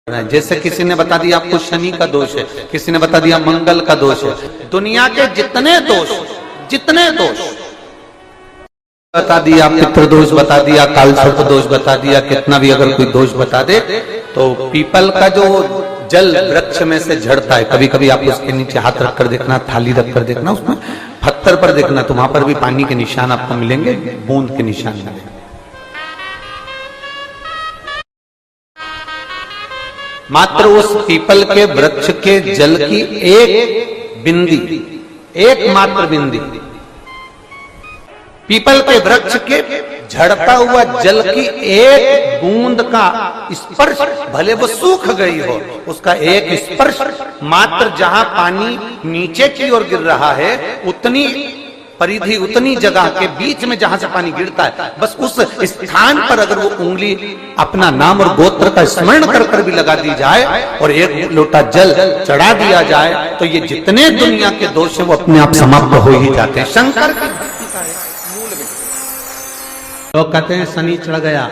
जैसे किसी ने बता दिया आपको शनि का दोष है, किसी ने बता दिया मंगल का दोष है। दुनिया के जितने दोष बता दिया, पितृ दोष बता दिया, कालसर्प दोष बता दिया, कितना भी अगर कोई दोष बता दे तो पीपल का जो जल वृक्ष में से झड़ता है, कभी कभी आप उसके नीचे हाथ रखकर देखना, थाली रखकर देखना, उसमें पत्थर पर देखना, तो वहां पर भी पानी के निशान आपको मिलेंगे, बूंद के निशान मिलेंगे। मात्र उस पीपल के वृक्ष के जल की एक बिंदी, एकमात्र बिंदी, पीपल के वृक्ष के झड़ता हुआ जल की एक बूंद का स्पर्श, भले वो सूख गई हो, उसका एक स्पर्श मात्र जहां पानी नीचे की ओर गिर रहा है, उतनी परिधि, उतनी जगह के बीच में जहां से पानी गिरता है, बस उस स्थान पर अगर वो उंगली अपना नाम और गोत्र का स्मरण कर कर भी लगा दी जाए और एक लोटा जल चढ़ा दिया जाए, तो ये जितने दुनिया के दोष है वो अपने आप समाप्त हो ही जाते हैं। शंकर की भक्ति का मूल में लोग कहते हैं शनि चढ़ गया,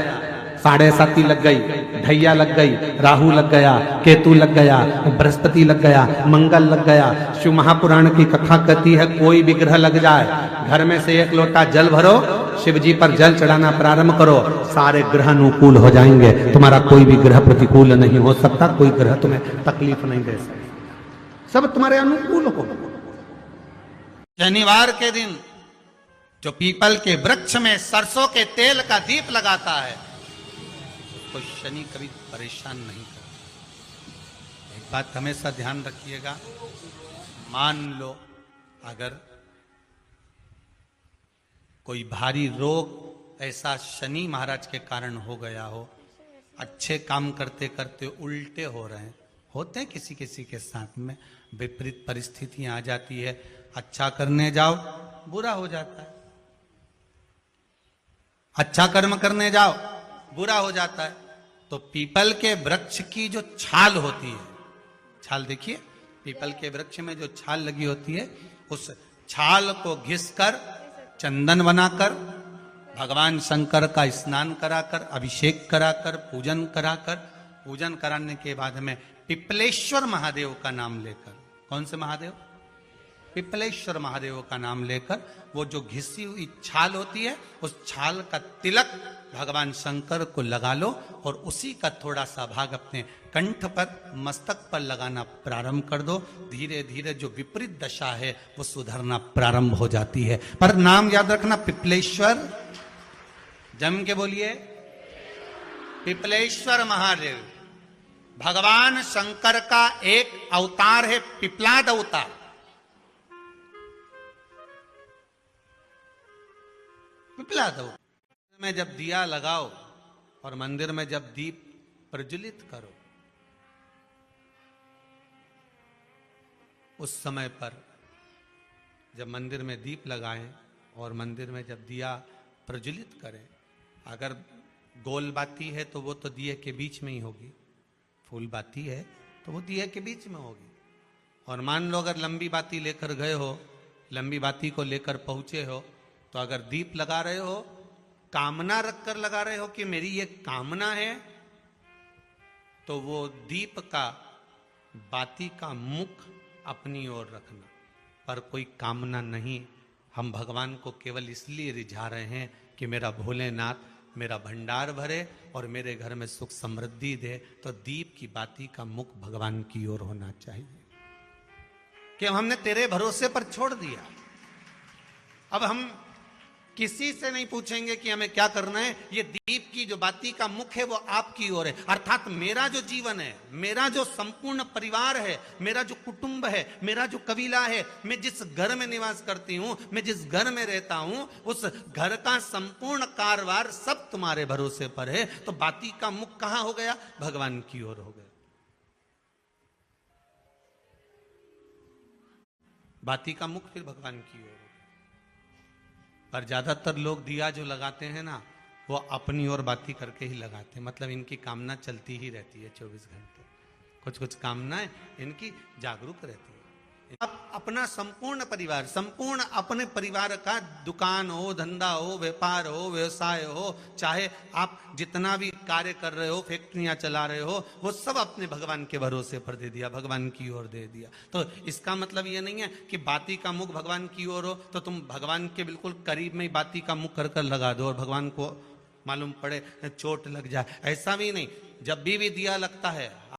7.5 लग गई, ढैया लग गई, राहु लग गया, केतु लग गया, बृहस्पति लग गया, मंगल लग गया। शिव महापुराण की कथा कहती है कोई भी ग्रह लग जाए, घर में से एक लोटा जल भरो, शिव जी पर जल चढ़ाना प्रारंभ करो, सारे ग्रह अनुकूल हो जाएंगे। तुम्हारा कोई भी ग्रह प्रतिकूल नहीं हो सकता, कोई ग्रह तुम्हें तकलीफ नहीं दे सकता, सब तुम्हारे अनुकूल हो। शनिवार के दिन जो पीपल के वृक्ष में सरसों के तेल का दीप लगाता है, तो शनि कभी परेशान नहीं करता। एक बात हमेशा ध्यान रखिएगा, मान लो अगर कोई भारी रोग ऐसा शनि महाराज के कारण हो गया हो, अच्छे काम करते करते उल्टे हो रहे हैं, होते हैं किसी किसी के साथ में, विपरीत परिस्थितियां आ जाती है, अच्छा करने जाओ बुरा हो जाता है, अच्छा कर्म करने जाओ बुरा हो जाता है। तो पीपल के वृक्ष की जो छाल होती है, छाल देखिए, पीपल के वृक्ष में जो छाल लगी होती है, उस छाल को घिसकर चंदन बनाकर भगवान शंकर का स्नान कराकर, अभिषेक कराकर, पूजन कराने के बाद में पिपलेश्वर महादेव का नाम लेकर, कौन से महादेव? पिपलेश्वर महादेव का नाम लेकर वो जो घिसी हुई छाल होती है, उस छाल का तिलक भगवान शंकर को लगा लो और उसी का थोड़ा सा भाग अपने कंठ पर, मस्तक पर लगाना प्रारंभ कर दो। धीरे धीरे जो विपरीत दशा है वो सुधरना प्रारंभ हो जाती है। पर नाम याद रखना, पिपलेश्वर, जम के बोलिए, पिपलेश्वर महादेव भगवान शंकर का एक अवतार है, पिपलाद अवतार। पिपलाद में जब दिया लगाओ और मंदिर में जब दीप प्रज्वलित करो, उस समय पर जब मंदिर में दीप लगाएं और मंदिर में जब दिया प्रज्वलित करें, अगर गोल बाती है तो वो तो दिए के बीच में ही होगी, फूल बाती है तो वो दिए के बीच में होगी। और मान लो अगर लंबी बाती लेकर गए हो, लंबी बाती को लेकर पहुंचे हो, तो अगर दीप लगा रहे हो, कामना रखकर लगा रहे हो कि मेरी ये कामना है, तो वो दीप का, बाती का मुख अपनी ओर रखना, पर कोई कामना नहीं। हम भगवान को केवल इसलिए रिझा रहे हैं कि मेरा भोलेनाथ मेरा भंडार भरे और मेरे घर में सुख समृद्धि दे, तो दीप की बाती का मुख भगवान की ओर होना चाहिए। कि हमने तेरे भरोसे पर छोड़ दिया, अब हम किसी से नहीं पूछेंगे कि हमें क्या करना है, ये दीप की जो बाती का मुख है वो आपकी ओर है। अर्थात मेरा जो जीवन है, मेरा जो संपूर्ण परिवार है, मेरा जो कुटुंब है, मेरा जो कबीला है, मैं जिस घर में निवास करती हूं, मैं जिस घर में रहता हूं, उस घर का संपूर्ण कारभार सब तुम्हारे भरोसे पर है। तो बाती का मुख कहां हो गया? भगवान की ओर हो गया। बाती का मुख फिर भगवान की ओर। पर ज्यादातर लोग दिया जो लगाते हैं ना, वो अपनी ओर बाती करके ही लगाते हैं, मतलब इनकी कामना चलती ही रहती है 24 घंटे। कुछ कामनाएं इनकी जागरूक रहती है। आप अपना संपूर्ण परिवार, संपूर्ण अपने परिवार का, दुकान हो, धंधा हो, व्यापार हो, व्यवसाय हो, चाहे आप जितना भी कार्य कर रहे हो, फैक्ट्रियां चला रहे हो, वो सब अपने भगवान के भरोसे पर दे दिया, भगवान की ओर दे दिया। तो इसका मतलब ये नहीं है कि बाती का मुख भगवान की ओर हो तो तुम भगवान के बिल्कुल करीब में ही बाती का मुख कर कर लगा दो और भगवान को मालूम पड़े चोट लग जाए, ऐसा भी नहीं। जब भी दिया लगता है